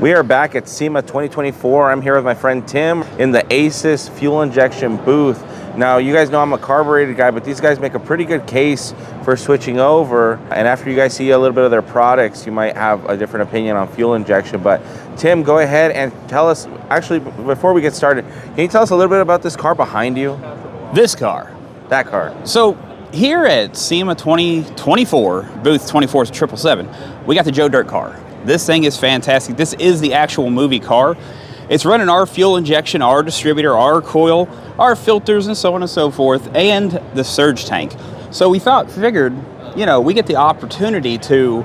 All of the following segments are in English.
We are back at SEMA 2024. I'm here with my friend Tim in the Aces fuel injection booth. Now, you guys know I'm a carbureted guy, but these guys make a pretty good case for switching over. And after you guys see a little bit of their products, you might have a different opinion on fuel injection. But Tim, go ahead and tell us, actually, before we get started, can you tell us a little bit about this car behind you? This car. That car. So here at SEMA 2024, booth 24-777, we got the Joe Dirt car. This thing is fantastic. This is the actual movie car. It's running our fuel injection, our distributor, our coil, our filters, and so on and so forth, and the surge tank. So we figured, we get the opportunity to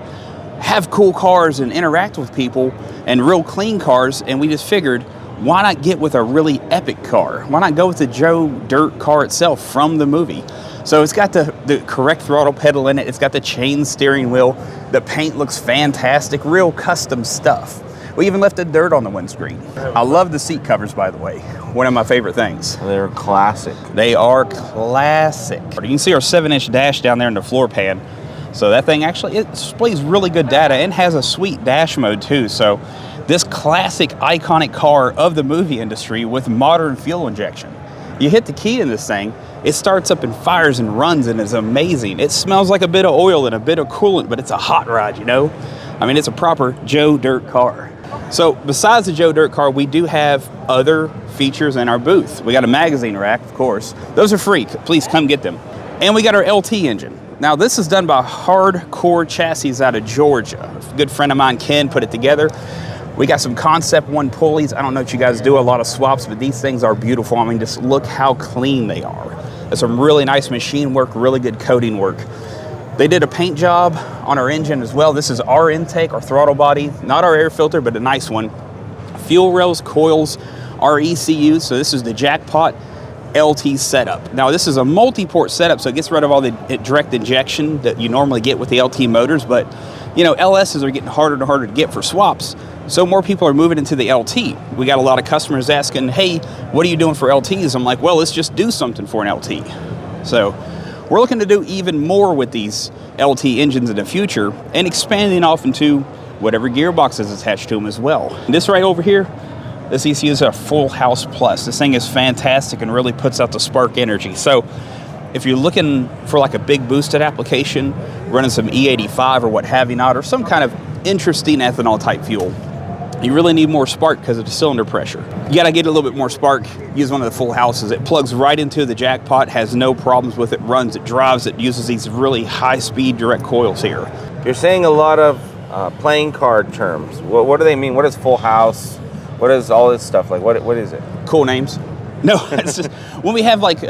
have cool cars and interact with people and real clean cars, and we just figured, why not get with a really epic car? Why not go with the Joe Dirt car itself from the movie? So it's got the correct throttle pedal in it. It's got the chain steering wheel. The paint looks fantastic, real custom stuff. We even left the dirt on the windscreen. I love the seat covers, by the way. One of my favorite things. They're classic. They are classic. You can see our 7-inch dash down there in the floor pan. So that thing actually, it displays really good data and has a sweet dash mode too. So this classic, iconic car of the movie industry with modern fuel injection. You hit the key in this thing, it starts up and fires and runs, and it's amazing. It smells like a bit of oil and a bit of coolant, but it's a hot rod, I mean, it's a proper Joe Dirt car. So besides the Joe Dirt car, we do have other features in our booth. We got a magazine rack, of course. Those are free. Please come get them. And we got our LT engine. Now, this is done by Hardcore Chassis out of Georgia. A good friend of mine, Ken, put it together. We got some Concept 1 pulleys. I don't know if you guys do a lot of swaps, but these things are beautiful. I mean, just look how clean they are. There's some really nice machine work, really good coating work. They did a paint job on our engine as well. This is our intake, our throttle body, not our air filter, but a nice one. Fuel rails, coils, our ECUs. So this is the jackpot LT setup. Now, this is a multi-port setup, so it gets rid of all the direct injection that you normally get with the LT motors. But, LSs are getting harder and harder to get for swaps. So more people are moving into the LT. We got a lot of customers asking, hey, what are you doing for LTs? I'm like, well, let's just do something for an LT. So we're looking to do even more with these LT engines in the future and expanding off into whatever gearbox is attached to them as well. This right over here, this ECU is a Full House Plus. This thing is fantastic and really puts out the spark energy. So if you're looking for like a big boosted application, running some E85 or what have you not, or some kind of interesting ethanol type fuel, you really need more spark because of the cylinder pressure. You gotta get a little bit more spark, use one of the Full Houses. It plugs right into the jackpot, has no problems with it, runs, it drives, it uses these really high speed direct coils here. You're saying a lot of playing card terms. What do they mean? What is Full House? What is all this stuff? Like, what is it? Cool names. No, it's just, when we have like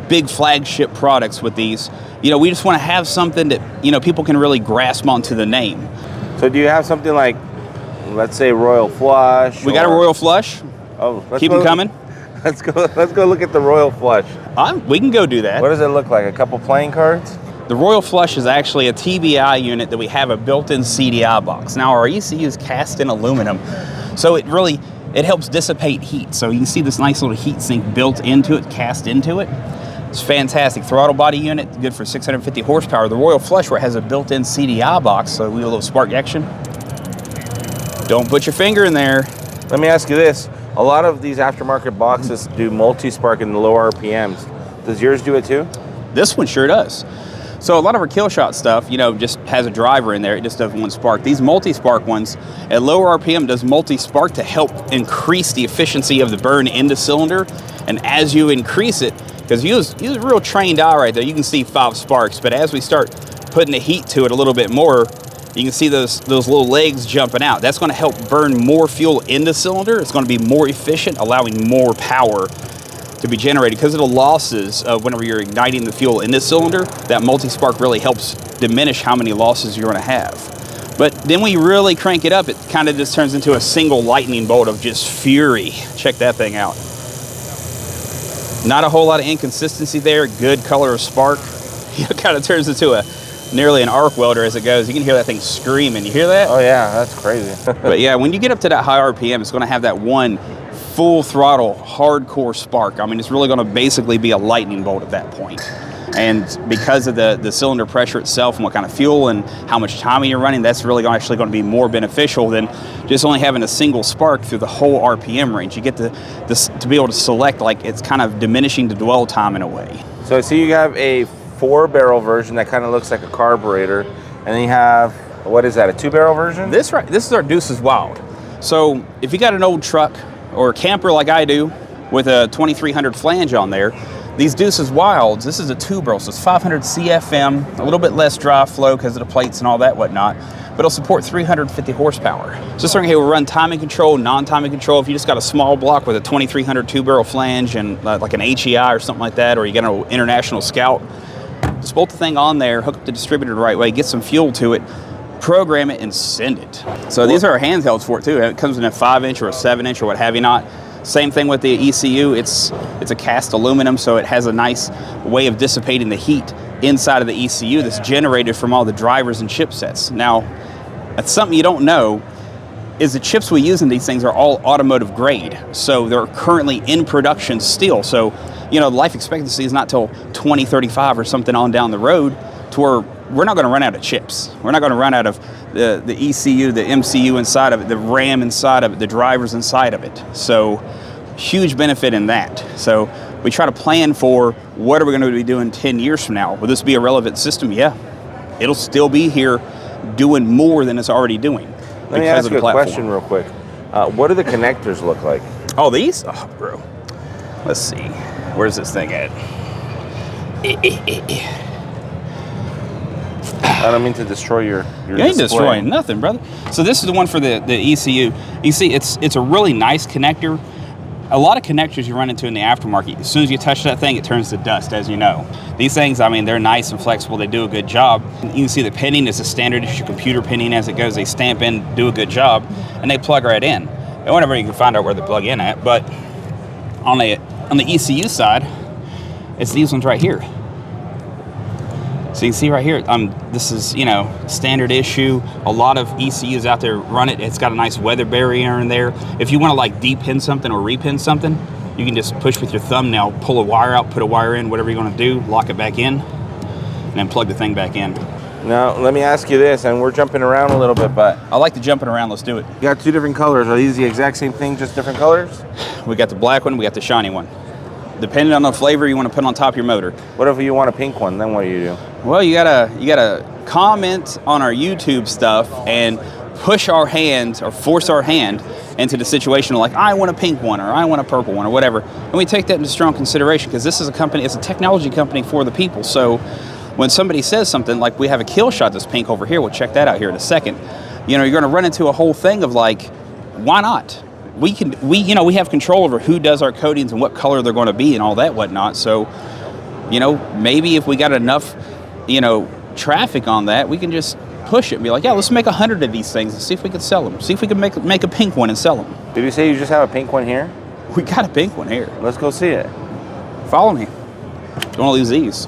big flagship products with these, we just wanna have something that, people can really grasp onto the name. So do you have something like, let's say Royal Flush? We got a Royal Flush. Oh, keep them coming. Let's go look at the Royal Flush. We can go do that. What does it look like? A couple playing cards? The Royal Flush is actually a TBI unit that we have a built-in CDI box. Now our ECU is cast in aluminum, so it helps dissipate heat. So you can see this nice little heat sink built into it, cast into it. It's fantastic. Throttle body unit, good for 650 horsepower. The Royal Flush, where it has a built-in CDI box, so we have a little spark action. Don't put your finger in there. Let me ask you this. A lot of these aftermarket boxes do multi-spark in the low RPMs. Does yours do it too? This one sure does. So a lot of our kill shot stuff, just has a driver in there. It just does one spark. These multi-spark ones at lower RPM does multi-spark to help increase the efficiency of the burn in the cylinder. And as you increase it, because use a real trained eye right there, you can see 5 sparks. But as we start putting the heat to it a little bit more, you can see those little legs jumping out. That's going to help burn more fuel in the cylinder. It's going to be more efficient, allowing more power to be generated. Because of the losses of whenever you're igniting the fuel in this cylinder, that multi-spark really helps diminish how many losses you're going to have. But then when you really crank it up, it kind of just turns into a single lightning bolt of just fury. Check that thing out. Not a whole lot of inconsistency there. Good color of spark. It kind of turns into nearly an arc welder as it goes. You can hear that thing screaming. You hear that? Oh yeah, that's crazy. But yeah, when you get up to that high RPM, it's going to have that one full throttle hardcore spark. I mean, it's really going to basically be a lightning bolt at that point. And because of the cylinder pressure itself and what kind of fuel and how much timing you're running, that's really actually going to be more beneficial than just only having a single spark through the whole RPM range. You get to be able to select, like, it's kind of diminishing the dwell time in a way. So I see you have a 4-barrel version that kind of looks like a carburetor, and then you have, what is that, a 2-barrel version? This is our Deuces Wild. So if you got an old truck or a camper like I do with a 2300 flange on there, these Deuces Wilds, this is a 2-barrel, so it's 500 CFM, a little bit less dry flow because of the plates and all that whatnot, but it'll support 350 horsepower. So this thing here will run timing control, non-timing control. If you just got a small block with a 2300 2-barrel flange and like an HEI or something like that, or you got an International Scout, just bolt the thing on there, hook up the distributor the right way, get some fuel to it, program it, and send it. So these are our handhelds for it too. It comes in a 5-inch or a 7-inch or what have you not. Same thing with the ECU. It's a cast aluminum, so it has a nice way of dissipating the heat inside of the ECU that's generated from all the drivers and chipsets. Now, that's something you don't know, is the chips we use in these things are all automotive grade. So they're currently in production still. So, you know, life expectancy is not till 2035 or something on down the road, to where we're not going to run out of chips. We're not going to run out of the ECU, the MCU inside of it, the RAM inside of it, the drivers inside of it. So huge benefit in that. So we try to plan for what are we going to be doing 10 years from now. Will this be a relevant system? Yeah. It'll still be here doing more than it's already doing. Let me ask you a question real quick. What do the connectors look like? Oh, these? Oh, bro. Let's see. Where's this thing at? I don't mean to destroy your You ain't display. destroying nothing, brother. So this is the one for the ECU. You see, it's a really nice connector. A lot of connectors you run into in the aftermarket, as soon as you touch that thing, it turns to dust, as you know. These things, I mean, they're nice and flexible. They do a good job. You can see the pinning is a standard issue computer pinning as it goes. They stamp in, do a good job, and they plug right in. And whenever you can find out where they plug in at, but on the ECU side, it's these ones right here. So you can see right here, this is, you know, standard issue. A lot of ECUs out there run it. It's got a nice weather barrier in there. If you want to like de-pin something or repin something, you can just push with your thumbnail, pull a wire out, put a wire in, whatever you're going to do, lock it back in, and then plug the thing back in. Now, let me ask you this, and we're jumping around a little bit, but I like the jumping around. Let's do it. you got 2 different colors. Are these the exact same thing, just different colors? We got the black one, we got the shiny one. Depending on the flavor you want to put on top of your motor. What if you want a pink one? Then what do you do? Well, you gotta comment on our YouTube stuff and push our hand or force our hand into the situation of like, I want a pink one or I want a purple one or whatever. And we take that into strong consideration because this is a company, it's a technology company for the people. So when somebody says something like we have a kill shot that's pink over here, we'll check that out here in a second. You know, you're gonna run into a whole thing of like, why not? We have control over who does our coatings and what color they're going to be and all that whatnot. So, you know, maybe if we got enough, you know, traffic on that, we can just push it and be like, yeah, let's make 100 of these things and see if we can sell them. See if we can make a pink one and sell them. Did you say you just have a pink one here? We got a pink one here. Let's go see it. Follow me. Don't want to lose these.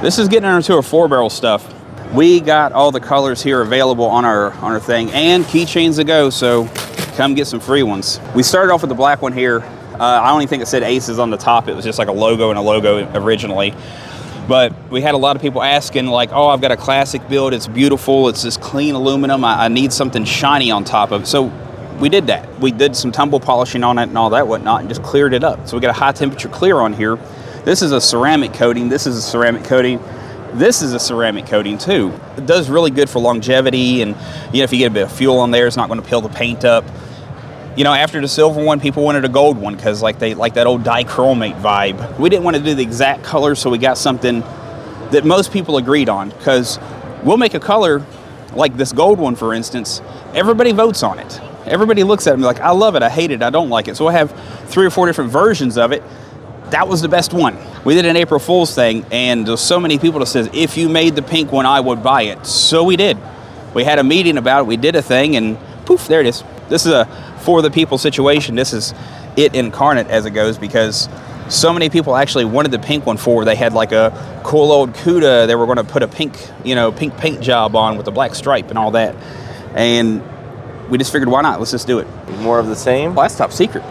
This is getting into our 4-barrel stuff. We got all the colors here available on our thing and keychains to go. So come get some free ones. We started off with the black one here. I don't even think it said Aces on the top. It was just like a logo and a logo originally. But we had a lot of people asking like, oh, I've got a classic build. It's beautiful. It's this clean aluminum. I need something shiny on top of it. So we did that. We did some tumble polishing on it and all that whatnot and just cleared it up. So we got a high temperature clear on here. This is a ceramic coating. This is a ceramic coating. This is a ceramic coating too. It does really good for longevity, and you know, if you get a bit of fuel on there, it's not going to peel the paint up. You know, after the silver one, people wanted a gold one because like they like that old dichromate vibe. We didn't want to do the exact color, so we got something that most people agreed on, because we'll make a color like this gold one, for instance. Everybody votes on it. Everybody looks at it and be like, I love it, I hate it, I don't like it. So I have 3 or 4 different versions of it. That was the best one. We did an April Fool's thing, and there's so many people that says, if you made the pink one, I would buy it. So we did. We had a meeting about it, we did a thing, and poof, there it is. This is a for the people situation. This is it incarnate as it goes, because so many people actually wanted the pink one for. They had like a cool old Cuda. They were going to put a pink, pink paint job on with a black stripe and all that. And we just figured, why not? Let's just do it. More of the same? Well, that's top secret.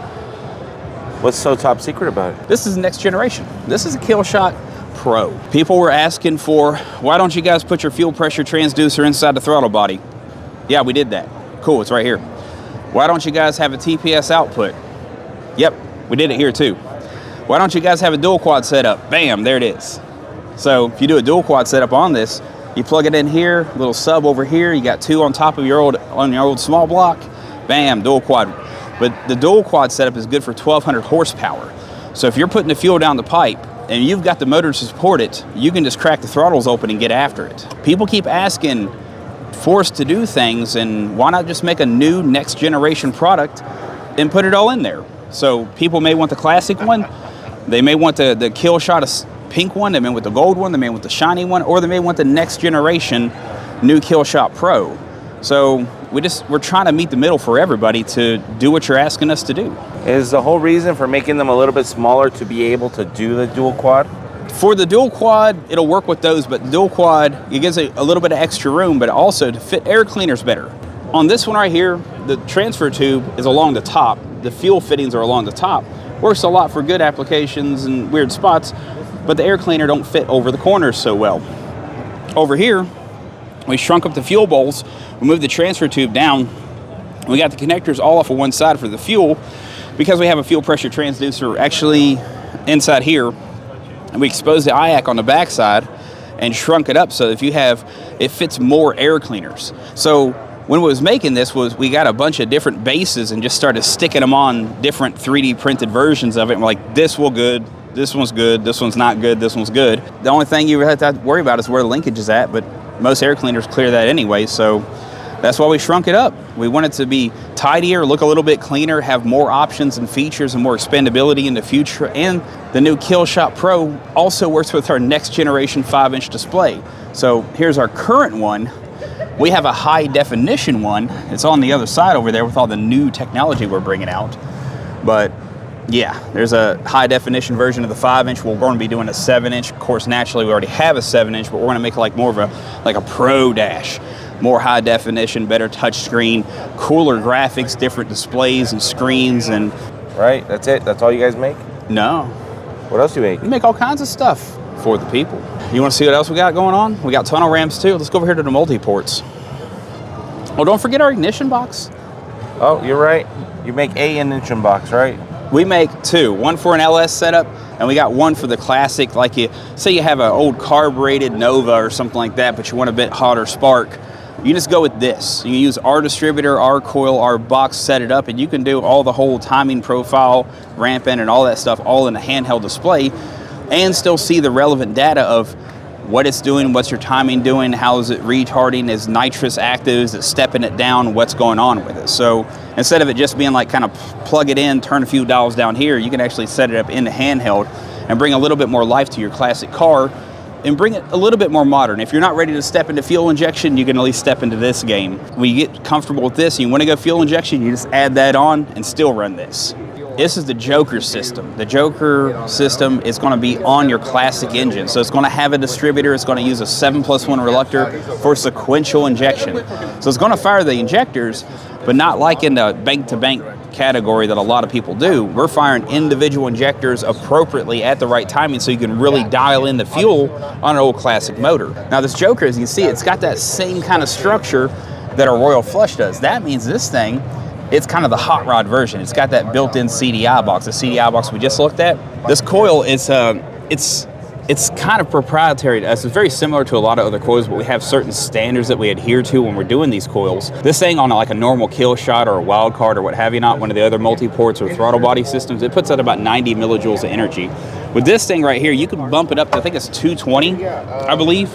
What's so top secret about it? This is the next generation. This is a Kill Shot Pro. People were asking for, why don't you guys put your fuel pressure transducer inside the throttle body? Yeah, we did that. Cool, it's right here. Why don't you guys have a TPS output? Yep, we did it here too. Why don't you guys have a dual quad setup? Bam, there it is. So if you do a dual quad setup on this, you plug it in here, little sub over here, you got 2 on top of your old small block, bam, dual quad. But the dual quad setup is good for 1,200 horsepower. So if you're putting the fuel down the pipe and you've got the motor to support it, you can just crack the throttles open and get after it. People keep asking for us to do things, and why not just make a new next generation product and put it all in there? So people may want the classic one, they may want the kill shot pink one, they may want the gold one, they may want the shiny one, or they may want the next generation new Kill Shot Pro. So we're trying to meet the middle for everybody to do what you're asking us to do. Is the whole reason for making them a little bit smaller to be able to do the dual quad? For the dual quad, it'll work with those, but the dual quad, it gives it a little bit of extra room, but also to fit air cleaners better. On this one right here, the transfer tube is along the top. The fuel fittings are along the top. Works a lot for good applications and weird spots, but the air cleaner don't fit over the corners so well. Over here, we shrunk up the fuel bowls, we moved the transfer tube down, we got the connectors all off of one side for the fuel, because we have a fuel pressure transducer actually inside here, and we exposed the IAC on the back side and shrunk it up so if you have, it fits more air cleaners. So when we was making this, we got a bunch of different bases and just started sticking them on different 3D printed versions of it, and we're like, this will good, this one's good, this one's not good, this one's good. The only thing you have to worry about is where the linkage is at, but most air cleaners clear that anyway, so that's why we shrunk it up. We want it to be tidier, look a little bit cleaner, have more options and features and more expandability in the future, and the new Kill Shot Pro also works with our next generation 5-inch display. So here's our current one. We have a high definition one. It's on the other side over there with all the new technology we're bringing out. But yeah, there's a high definition version of the 5-inch. We're going to be doing a 7-inch. Of course, naturally, we already have a 7-inch, but we're going to make it like more of a pro dash. More high definition, better touch screen, cooler graphics, different displays and screens. And Right, that's it? That's all you guys make? no, What else do you make? we make all kinds of stuff for the people. You want to see what else we got going on? We got tunnel rams too. Let's go over here to the multi-ports. Oh, don't forget our ignition box. Oh, you're right. You make a ignition box, right? We make 2, one for an LS setup, and we got one for the classic, like say you have an old carbureted Nova or something like that, but you want a bit hotter spark. You just go with this. You use our distributor, our coil, our box, set it up, and you can do all the whole timing profile, ramping, and all that stuff all in a handheld display, and still see the relevant data of what it's doing, what's your timing doing, how is it retarding, is nitrous active, is it stepping it down, what's going on with it. So instead of it just being like kind of plug it in, turn a few dials down here, you can actually set it up in the handheld and bring a little bit more life to your classic car and bring it a little bit more modern. If you're not ready to step into fuel injection, you can at least step into this game. When you get comfortable with this and you want to go fuel injection, you just add that on and still run this. This is the Joker system. The Joker system is going to be on your classic engine. So it's going to have a distributor. It's going to use a 7+1 reluctor for sequential injection. So it's going to fire the injectors, but not like in the bank-to-bank category that a lot of people do. We're firing individual injectors appropriately at the right timing so you can really dial in the fuel on an old classic motor. Now this Joker, as you can see, it's got that same kind of structure that a Royal Flush does. That means this thing, it's kind of the hot rod version. It's got that built-in CDI box. The CDI box we just looked at. This coil is, it's kind of proprietary to us. It's very similar to a lot of other coils, but we have certain standards that we adhere to when we're doing these coils. This thing on like a normal kill shot or a wild card or what have you, not one of the other multi-ports or throttle body systems, it puts out about 90 millijoules of energy. With this thing right here, you can bump it up to, I think it's 220, I believe.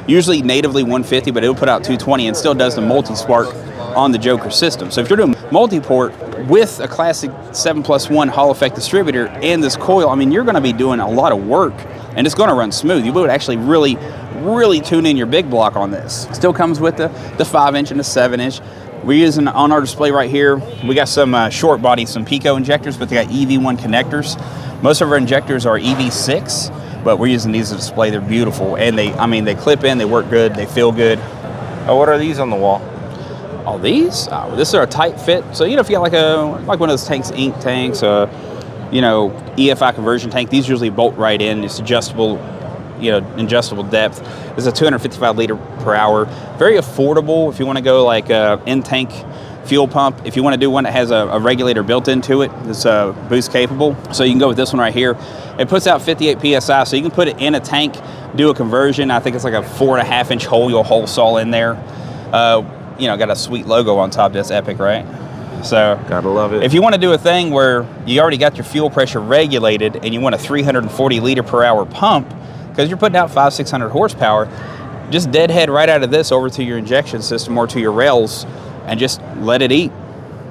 Usually natively 150, but it'll put out 220 and still does the multi-spark on the Joker system. So if you're doing multi-port with a classic 7+1 Hall effect distributor and this coil, I mean, you're going to be doing a lot of work and it's going to run smooth. You would actually really tune in your big block on this. Still comes with the 5-inch and the 7-inch. We're using on our display right here, we got some short body, some Pico injectors, but they got EV1 connectors. Most of our injectors are EV6, but we're using these to display. They're beautiful, and they clip in, they work good, they feel good. Oh, what are these on the wall? All these? This is a tight fit. So, you know, if you got like one of those tanks, ink tanks, you know, EFI conversion tank, these usually bolt right in. It's adjustable, you know, adjustable depth. This is a 255 liter per hour. Very affordable if you want to go like in tank fuel pump. If you want to do one that has a regulator built into it, that's boost capable, so you can go with this one right here. It puts out 58 psi, so you can put it in a tank, do a conversion. I think it's like a 4.5-inch hole you'll hole saw in there. You know, got a sweet logo on top. That's epic, right? So gotta love it. If you want to do a thing where you already got your fuel pressure regulated and you want a 340 liter per hour pump, because you're putting out 500-600 horsepower, just deadhead right out of this over to your injection system or to your rails and just let it eat.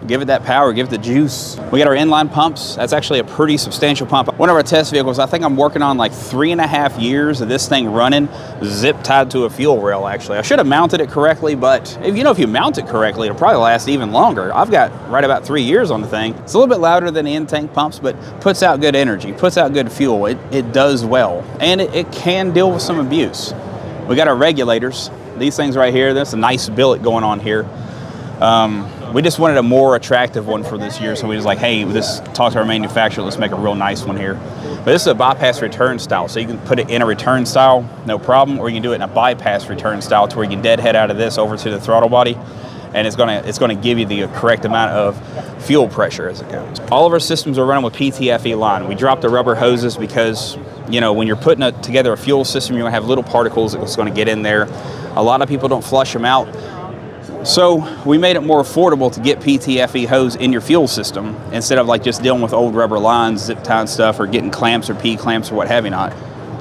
Give it that power, give it the juice. We got our inline pumps. That's actually a pretty substantial pump. One of our test vehicles, I think I'm working on like 3.5 years of this thing running, zip tied to a fuel rail actually. I should have mounted it correctly, but if you mount it correctly, it'll probably last even longer. I've got right about 3 years on the thing. It's a little bit louder than the in-tank pumps, but puts out good energy, puts out good fuel. It does well, and it can deal with some abuse. We got our regulators. These things right here, there's a nice billet going on here. We just wanted a more attractive one for this year, so we was like, hey, let's talk to our manufacturer, let's make a real nice one here. But this is a bypass return style, so you can put it in a return style, no problem, or you can do it in a bypass return style to where you can deadhead out of this over to the throttle body, and it's gonna give you the correct amount of fuel pressure as it goes. All of our systems are running with PTFE line. We dropped the rubber hoses because, you know, when you're putting together a fuel system, you're gonna have little particles that's gonna get in there. A lot of people don't flush them out. So we made it more affordable to get PTFE hose in your fuel system instead of like just dealing with old rubber lines, zip tie stuff, or getting clamps or P-clamps or what have you not.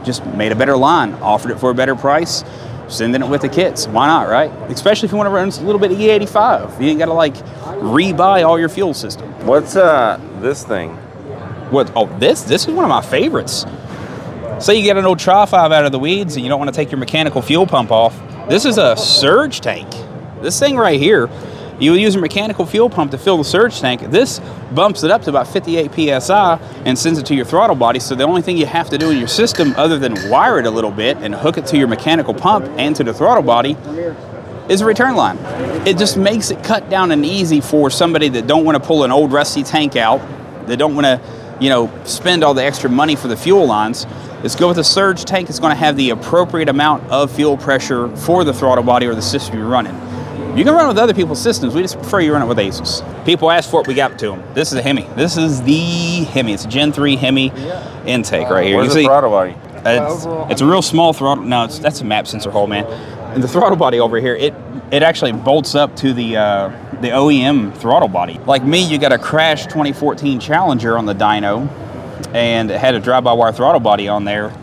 Just made a better line, offered it for a better price, sending it with the kits. Why not, right? Especially if you want to run a little bit of E85. You ain't got to like rebuy all your fuel system. What's this thing? What? Oh, this is one of my favorites. Say you get an old Tri-5 out of the weeds and you don't want to take your mechanical fuel pump off. This is a surge tank. This thing right here, you use a mechanical fuel pump to fill the surge tank. This bumps it up to about 58 psi and sends it to your throttle body. So the only thing you have to do in your system, other than wire it a little bit and hook it to your mechanical pump and to the throttle body, is a return line. It just makes it cut down and easy for somebody that don't want to pull an old rusty tank out, that don't want to, you know, spend all the extra money for the fuel lines. Let's go with a surge tank. It's going to have the appropriate amount of fuel pressure for the throttle body or the system you're running. You can run with other people's systems. We just prefer you run it with Aces. People ask for it, we got it to them. This is a Hemi. This is the Hemi. It's a Gen 3 Hemi intake right here. Where's the throttle body? It's a real small throttle. No, that's a map sensor hole, man. And the throttle body over here, it actually bolts up to the OEM throttle body. Like me, you got a crash 2014 Challenger on the dyno, and it had a drive-by-wire throttle body on there.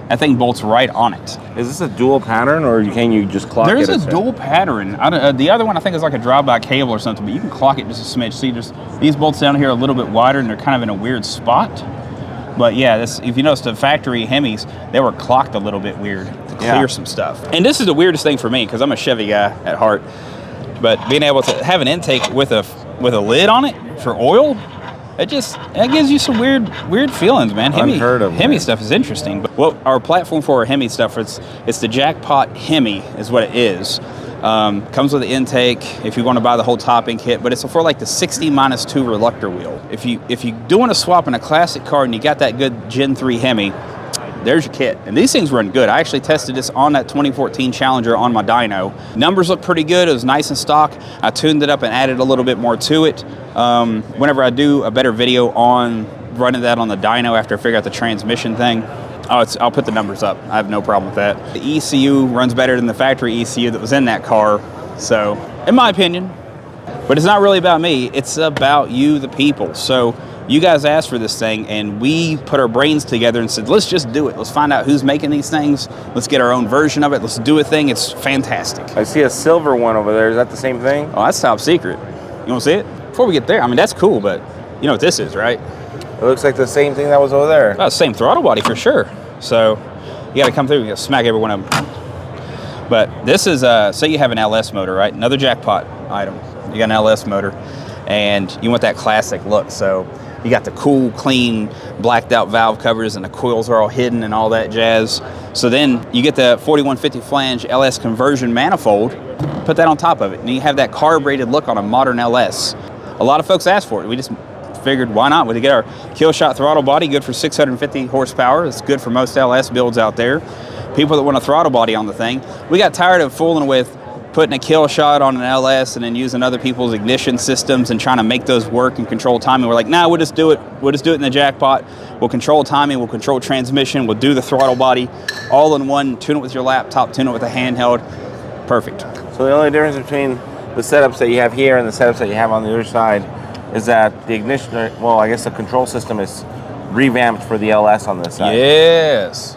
That thing bolts right on it. Is this a dual pattern, or can you just clock it? There's a dual pattern. The other one I think is like a drive-by cable or something, but you can clock it just a smidge. See, these bolts down here are a little bit wider, and they're kind of in a weird spot. But yeah, if you notice the factory Hemis, they were clocked a little bit weird to clear some stuff. And this is the weirdest thing for me because I'm a Chevy guy at heart. But being able to have an intake with a lid on it for oil, it gives you some weird feelings, man. Hemi stuff is interesting. But what our platform for our Hemi stuff, it's the Jackpot Hemi is what it is. Comes with the intake if you want to buy the whole topping kit, but it's for like the 60-2 reluctor wheel. If you're doing a swap in a classic car and you got that good Gen 3 Hemi, there's your kit. And these things run good. I actually tested this on that 2014 Challenger on my dyno. Numbers look pretty good. It was nice and stock. I tuned it up and added a little bit more to it. Whenever I do a better video on running that on the dyno after I figure out the transmission thing, I'll put the numbers up. I have no problem with that. The ECU runs better than the factory ECU that was in that car. So, in my opinion, but it's not really about me. It's about you, the people. So, you guys asked for this thing, and we put our brains together and said, let's just do it. Let's find out who's making these things. Let's get our own version of it. Let's do a thing. It's fantastic. I see a silver one over there. Is that the same thing? Oh, that's top secret. You want to see it? Before we get there, I mean, that's cool, but you know what this is, right? It looks like the same thing that was over there. Oh, same throttle body for sure. So you got to come through and smack every one of them. But this is, say you have an LS motor, right? Another Jackpot item. You got an LS motor, and you want that classic look. So you got the cool, clean, blacked out valve covers, and the coils are all hidden and all that jazz. So then you get the 4150 flange LS conversion manifold, put that on top of it, and you have that carbureted look on a modern LS. A lot of folks asked for it. We just figured, why not? We get our kill shot throttle body, good for 650 horsepower. It's good for most LS builds out there. People that want a throttle body on the thing. We got tired of fooling with putting a kill shot on an LS and then using other people's ignition systems and trying to make those work and control timing. We're like, nah, we'll just do it. We'll just do it in the jackpot. We'll control timing. We'll control transmission. We'll do the throttle body all in one. Tune it with your laptop. Tune it with a handheld. Perfect. So the only difference between the setups that you have here and the setups that you have on the other side is that the ignition, well, I guess the control system is revamped for the LS on this side. Yes,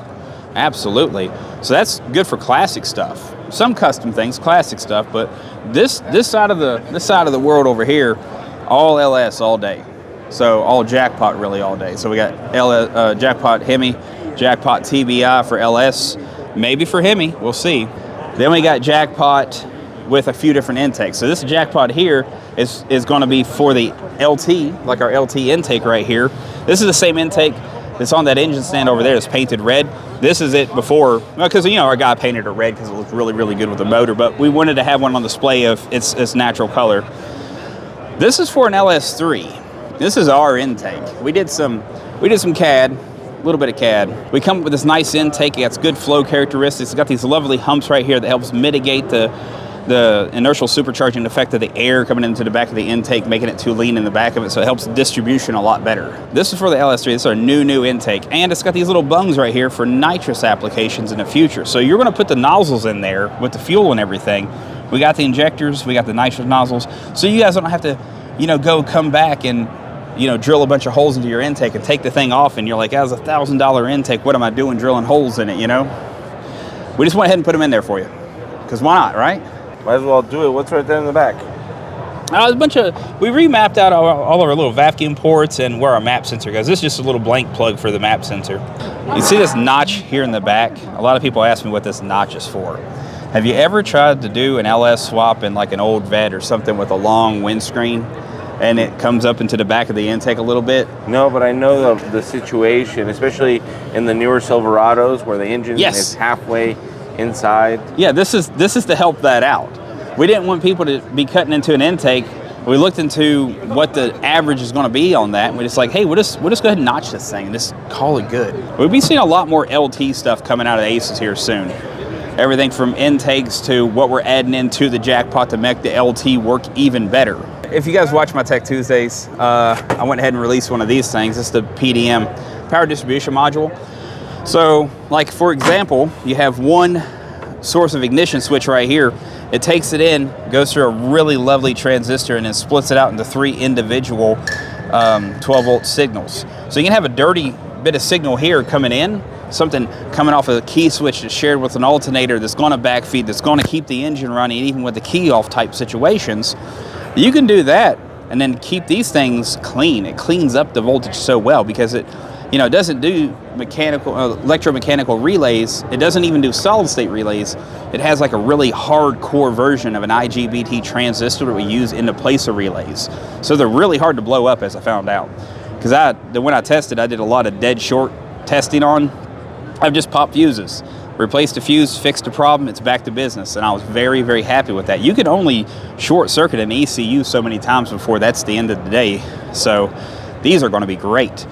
absolutely. So that's good for classic stuff. Some custom things, classic stuff, but this side of the world over here, all LS all day. So all jackpot really all day. So we got jackpot Hemi, jackpot TBI for LS, maybe for Hemi, we'll see. Then we got jackpot with a few different intakes. So this jackpot here is going to be for the LT, like our LT intake right here. This is the same intake that's on that engine stand over there. It's painted red. This is it before, because our guy painted it red because it looked really, really good with the motor, but we wanted to have one on display of its natural color. This is for an LS3. This is our intake. We did some CAD, a little bit of CAD. We come up with this nice intake. It got good flow characteristics. It's got these lovely humps right here that helps mitigate the inertial supercharging effect of the air coming into the back of the intake, making it too lean in the back of it, so it helps distribution a lot better. This is for the LS3. This is our new intake, and it's got these little bungs right here for nitrous applications in the future. So you're going to put the nozzles in there with the fuel and everything. We got the injectors, we got the nitrous nozzles, so you guys don't have to come back and drill a bunch of holes into your intake and take the thing off, and you're like, as a $1,000 intake, what am I doing drilling holes in it? We just went ahead and put them in there for you, because why not, right? Might as well do it. What's right there in the back? We remapped out all of our little vacuum ports and where our map sensor goes. This is just a little blank plug for the map sensor. You see this notch here in the back? A lot of people ask me what this notch is for. Have you ever tried to do an LS swap in like an old vet or something with a long windscreen and it comes up into the back of the intake a little bit? No, but I know the situation, especially in the newer Silverados where the engine is halfway inside. Yeah, this is to help that out. We didn't want people to be cutting into an intake. We looked into what the average is going to be on that, and we're just like, hey, we'll just go ahead and notch this thing and just call it good. We'll be seeing a lot more LT stuff coming out of the Aces here soon. Everything from intakes to what we're adding into the jackpot to make the LT work even better. If you guys watch my Tech Tuesdays, I went ahead and released one of these things. It's the PDM, Power Distribution Module. So, like for example, you have one source of ignition switch right here. It takes it in, goes through a really lovely transistor, and then splits it out into 3 individual 12-volt signals. So you can have a dirty bit of signal here coming in, something coming off of a key switch that's shared with an alternator that's going to backfeed, that's going to keep the engine running, even with the key off type situations. You can do that and then keep these things clean. It cleans up the voltage so well because it doesn't do electromechanical relays. It doesn't even do solid state relays. It has like a really hardcore version of an IGBT transistor that we use in the place of relays. So they're really hard to blow up, as I found out. Because when I tested, I did a lot of dead short testing on. I've just popped fuses, replaced a fuse, fixed a problem, it's back to business. And I was very, very happy with that. You can only short circuit an ECU so many times before that's the end of the day. So these are going to be great.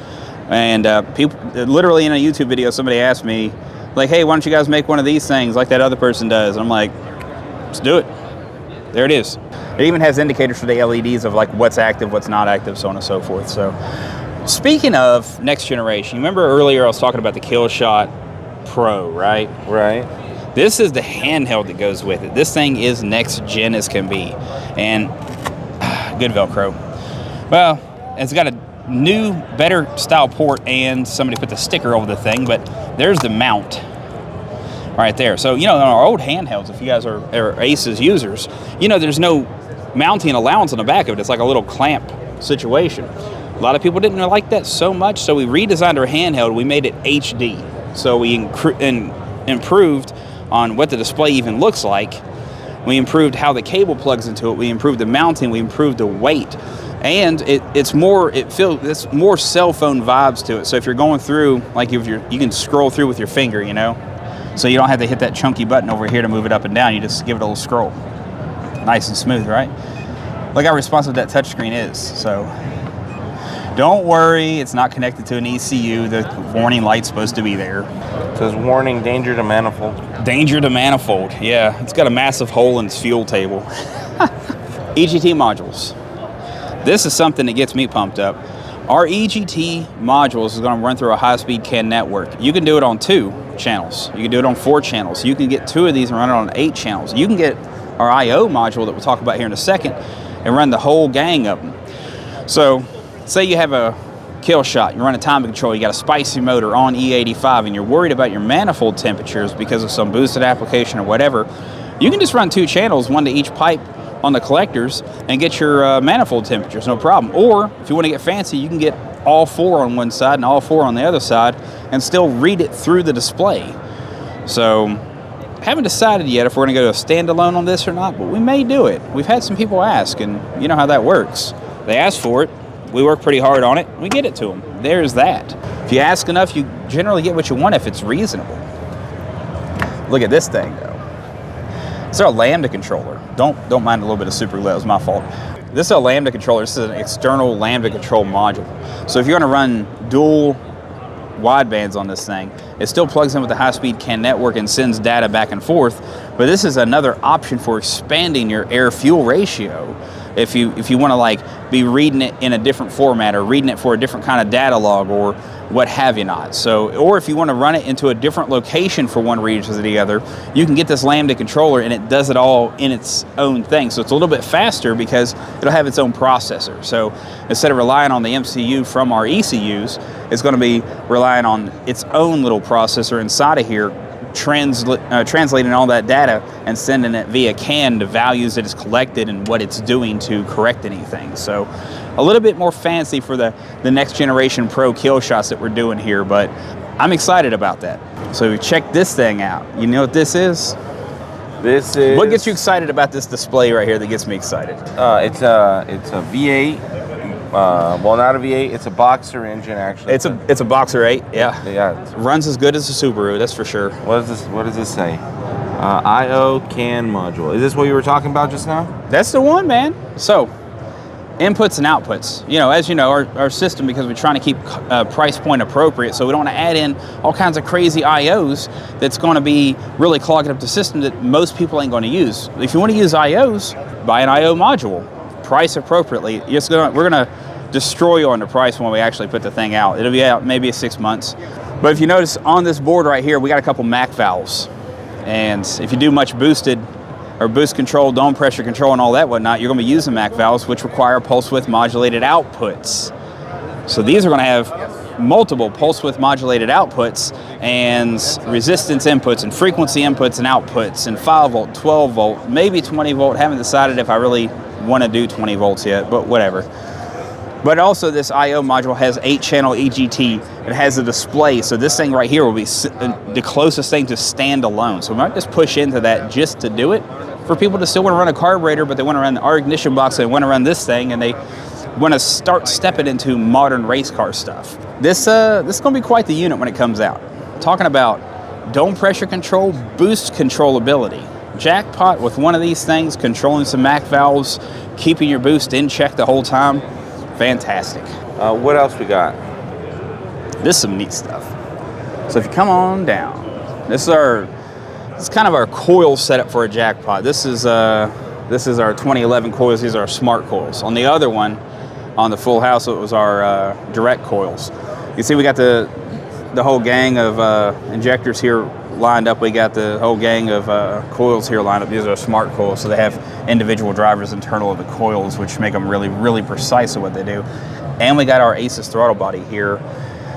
And people, literally in a YouTube video, somebody asked me, like, hey, why don't you guys make one of these things like that other person does? And I'm like, let's do it. There it is. It even has indicators for the LEDs of like what's active, what's not active, so on and so forth. So speaking of next generation, you remember earlier I was talking about the Killshot Pro, right? Right. This is the handheld that goes with it. This thing is next gen as can be. And good Velcro. Well, it's got a new, better style port, and somebody put the sticker over the thing, but there's the mount right there. So, on our old handhelds, if you guys are Aces users, there's no mounting allowance on the back of it. It's like a little clamp situation. A lot of people didn't like that so much, so we redesigned our handheld. We made it HD. So we improved on what the display even looks like. We improved how the cable plugs into it. We improved the mounting. We improved the weight. And it's more cell phone vibes to it. So if you're going through, like you can scroll through with your finger, so you don't have to hit that chunky button over here to move it up and down. You just give it a little scroll. Nice and smooth, right? Look how responsive that touchscreen is. So Don't worry, it's not connected to an ECU. The warning light's supposed to be there. It says warning, danger to manifold. Danger to manifold, yeah. It's got a massive hole in its fuel table. EGT modules. This is something that gets me pumped up. Our EGT modules is going to run through a high-speed CAN network. You can do it on 2 channels. You can do it on 4 channels. You can get 2 of these and run it on 8 channels. You can get our I/O module that we'll talk about here in a second and run the whole gang of them. So, say you have a kill shot, you run a timing control, you got a spicy motor on E85 and you're worried about your manifold temperatures because of some boosted application or whatever, you can just run 2 channels, 1 to each pipe on the collectors and get your manifold temperatures, no problem. Or if you want to get fancy, you can get all 4 on one side and all 4 on the other side and still read it through the display. So, haven't decided yet if we're going to go to a standalone on this or not, but we may do it. We've had some people ask, and you know how that works. They ask for it, we work pretty hard on it, we get it to them. There's that. If you ask enough, you generally get what you want if it's reasonable. Look at this thing, though. It's our Lambda controller. Don't mind a little bit of super glare, it was my fault. This is a Lambda controller. This is an external Lambda control module. So if you're going to run dual widebands on this thing, it still plugs in with the high-speed CAN network and sends data back and forth. But this is another option for expanding your air-fuel ratio. If you want to like be reading it in a different format or reading it for a different kind of data log or what have you not. So, or if you want to run it into a different location for one region or the other, you can get this Lambda controller and it does it all in its own thing. So it's a little bit faster because it'll have its own processor. So instead of relying on the MCU from our ECUs, it's going to be relying on its own little processor inside of here, translating all that data and sending it via CAN to values that it's collected and what it's doing to correct anything. So a little bit more fancy for the next generation pro kill shots that we're doing here, but I'm excited about that. So check this thing out. You know what this is? This is... What gets you excited about this display right here that gets me excited? It's a V8. Well, not a V8. It's a Boxer engine, actually. It's a Boxer 8. Yeah. Yeah. Runs as good as a Subaru. That's for sure. What does this say? I/O CAN module. Is this what you were talking about just now? That's the one, man. So, inputs and outputs. You know, as you know, our system, because we're trying to keep price point appropriate, so we don't want to add in all kinds of crazy I/Os that's going to be really clogging up the system that most people ain't going to use. If you want to use I/Os, buy an I/O module. Price appropriately. We're gonna destroy you on the price when we actually put the thing out. It'll be out maybe 6 months. But if you notice on this board right here, we got a couple MAC valves. And if you do much boosted or boost control, dome pressure control and all that whatnot, you're gonna be using MAC valves, which require pulse width modulated outputs. So these are gonna have multiple pulse width modulated outputs and resistance inputs and frequency inputs and outputs and 5 volt, 12 volt, maybe 20 volt. Haven't decided if I really want to do 20 volts yet, but whatever. But also this I/O module has 8-channel EGT. It has a display, so this thing right here will be the closest thing to standalone. So we might just push into that just to do it. For people that still want to run a carburetor, but they want to run our ignition box, they want to run this thing, and they want to start stepping into modern race car stuff. This is going to be quite the unit when it comes out. Talking about dome pressure control, boost controllability. Jackpot with one of these things, controlling some MAC valves, keeping your boost in check the whole time. Fantastic. What else we got? This is some neat stuff. So if you come on down, this is kind of our coil setup for a Jackpot. This is our 2011 coils. These are our smart coils. On the other one, on the full house, it was our direct coils. You see, we got the whole gang of injectors here lined up. We got the whole gang of coils here lined up. These are smart coils, so they have individual drivers internal of the coils, which make them really, really precise at what they do. And we got our Aces throttle body here.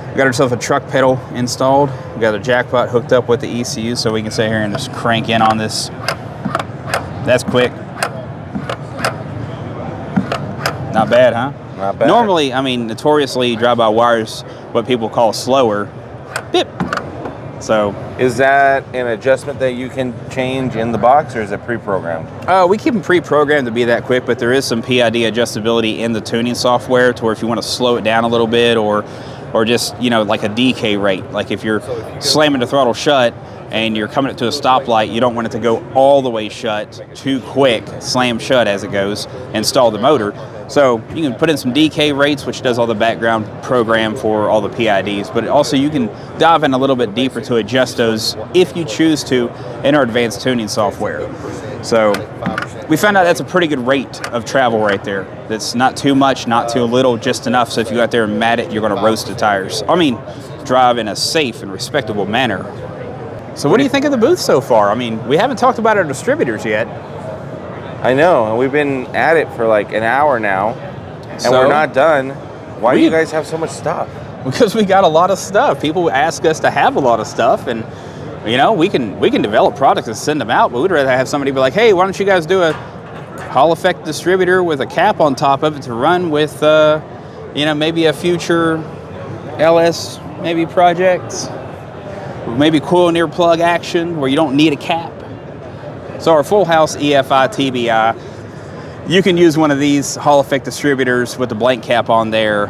We got ourselves a truck pedal installed. We got a Jackpot hooked up with the ECU, so we can sit here and just crank in on this. That's quick. Not bad, huh? Not bad. Normally, I mean, notoriously, drive-by-wires, what people call slower. Bip. So, is that an adjustment that you can change in the box, or is it pre-programmed? We keep them pre-programmed to be that quick, but there is some PID adjustability in the tuning software to where if you want to slow it down a little bit, or just, you know, like a decay rate. Like if you're slamming the throttle shut and you're coming up to a stoplight, you don't want it to go all the way shut too quick, slam shut as it goes, and stall the motor. So you can put in some DK rates, which does all the background program for all the PIDs, but also you can dive in a little bit deeper to adjust those if you choose to in our advanced tuning software. So we found out that's a pretty good rate of travel right there. That's not too much, not too little, just enough so if you go out there and mat it, you're going to roast the tires. I mean, drive in a safe and respectable manner. So what do you think of the booth so far? I mean, we haven't talked about our distributors yet. I know, and we've been at it for like an hour now, and So, we're not done. Why do you guys have so much stuff? Because we got a lot of stuff. People ask us to have a lot of stuff, and you know, we can develop products and send them out, but we'd rather have somebody be like, hey, why don't you guys do a Hall Effect distributor with a cap on top of it to run with, you know, maybe a future LS maybe project, maybe coil near plug action where you don't need a cap. So our full house EFI TBI, you can use one of these Hall Effect distributors with the blank cap on there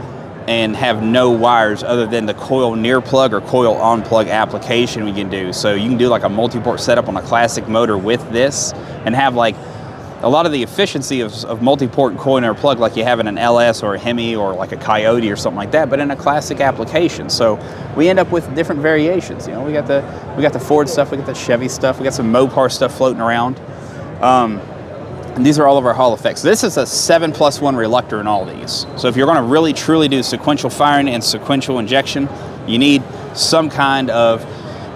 and have no wires other than the coil near plug or coil on plug application we can do. So you can do like a multi-port setup on a classic motor with this and have like a lot of the efficiency of multi-port and coil near plug like you have in an LS or a Hemi or like a Coyote or something like that, but in a classic application. So we end up with different variations. You know, we got the Ford stuff, we got the Chevy stuff, we got some Mopar stuff floating around. And these are all of our Hall Effects. This is a 7+1 reluctor in all these. So if you're going to really truly do sequential firing and sequential injection, you need some kind of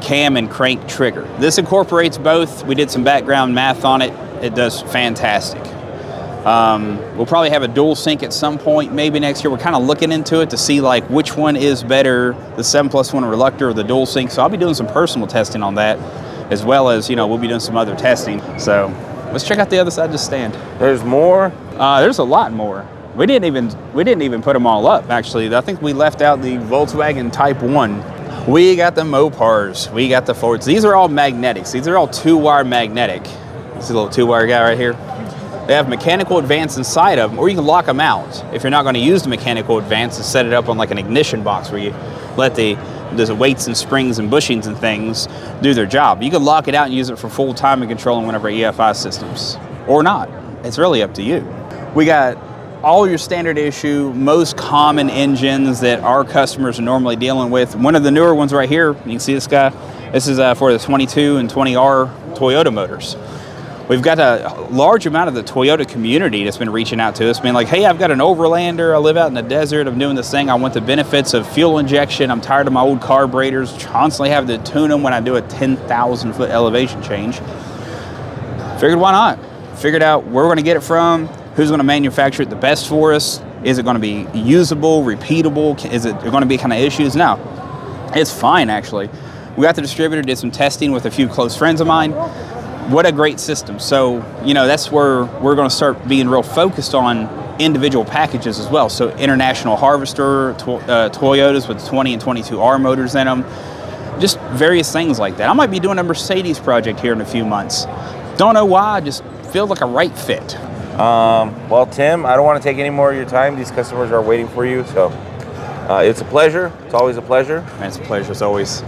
cam and crank trigger. This incorporates both. We did some background math on it. It does fantastic. We'll probably have a dual sync at some point, maybe next year. We're kind of looking into it to see like which one is better, the 7+1 reluctor or the dual sync. So I'll be doing some personal testing on that, as well as, you know, we'll be doing some other testing. So let's check out the other side of the stand. There's more? There's a lot more. We didn't even put them all up, actually. I think we left out the Volkswagen Type 1. We got the Mopars. We got the Fords. These are all magnetics. These are all 2-wire magnetic. This is a little 2-wire guy right here. They have mechanical advance inside of them, or you can lock them out if you're not going to use the mechanical advance and set it up on like an ignition box where you let there's weights and springs and bushings and things do their job. You can lock it out and use it for full time and controlling one of our EFI systems, or not. It's really up to you. We got all your standard issue, most common engines that our customers are normally dealing with. One of the newer ones right here, you can see this guy. This is for the 22 and 20R Toyota motors. We've got a large amount of the Toyota community that's been reaching out to us, being like, hey, I've got an Overlander, I live out in the desert, I'm doing this thing, I want the benefits of fuel injection, I'm tired of my old carburetors, constantly have to tune them when I do a 10,000 foot elevation change. Figured why not? Figured out where we're gonna get it from, who's gonna manufacture it the best for us, is it gonna be usable, repeatable, is it gonna be kind of issues? No, it's fine actually. We got the distributor, did some testing with a few close friends of mine. What a great system. So, you know, that's where we're going to start being real focused on individual packages as well. So International Harvester, Toyotas with 20 and 22R motors in them, just various things like that. I might be doing a Mercedes project here in a few months. Don't know why, just feels like a right fit. Well, Tim, I don't want to take any more of your time. These customers are waiting for you, so it's a pleasure. It's always a pleasure. And it's a pleasure as always.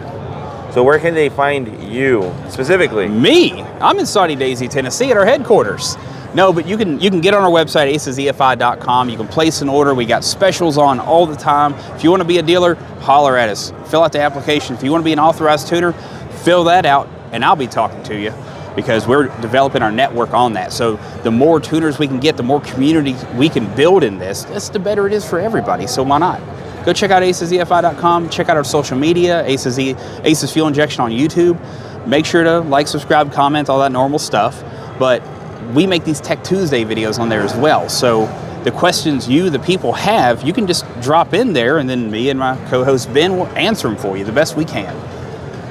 So where can they find you specifically? Me? I'm in Saudi Daisy, Tennessee at our headquarters. No, but you can get on our website, acesefi.com. You can place an order. We got specials on all the time. If you want to be a dealer, holler at us. Fill out the application. If you want to be an authorized tuner, fill that out, and I'll be talking to you because we're developing our network on that. So the more tuners we can get, the more community we can build in this, the better it is for everybody. So why not? Go check out acesefi.com. Check out our social media, Aces Fuel Injection on YouTube. Make sure to like, subscribe, comment, all that normal stuff. But we make these Tech Tuesday videos on there as well. So the questions the people have, you can just drop in there, and then me and my co-host Ben will answer them for you the best we can.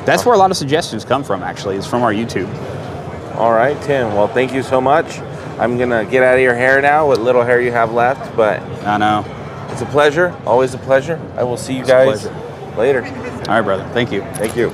That's where a lot of suggestions come from, actually, is from our YouTube. All right, Tim. Well, thank you so much. I'm going to get out of your hair now, what little hair you have left, but I know. It's a pleasure. Always a pleasure. I will see you guys later. All right, brother. Thank you. Thank you.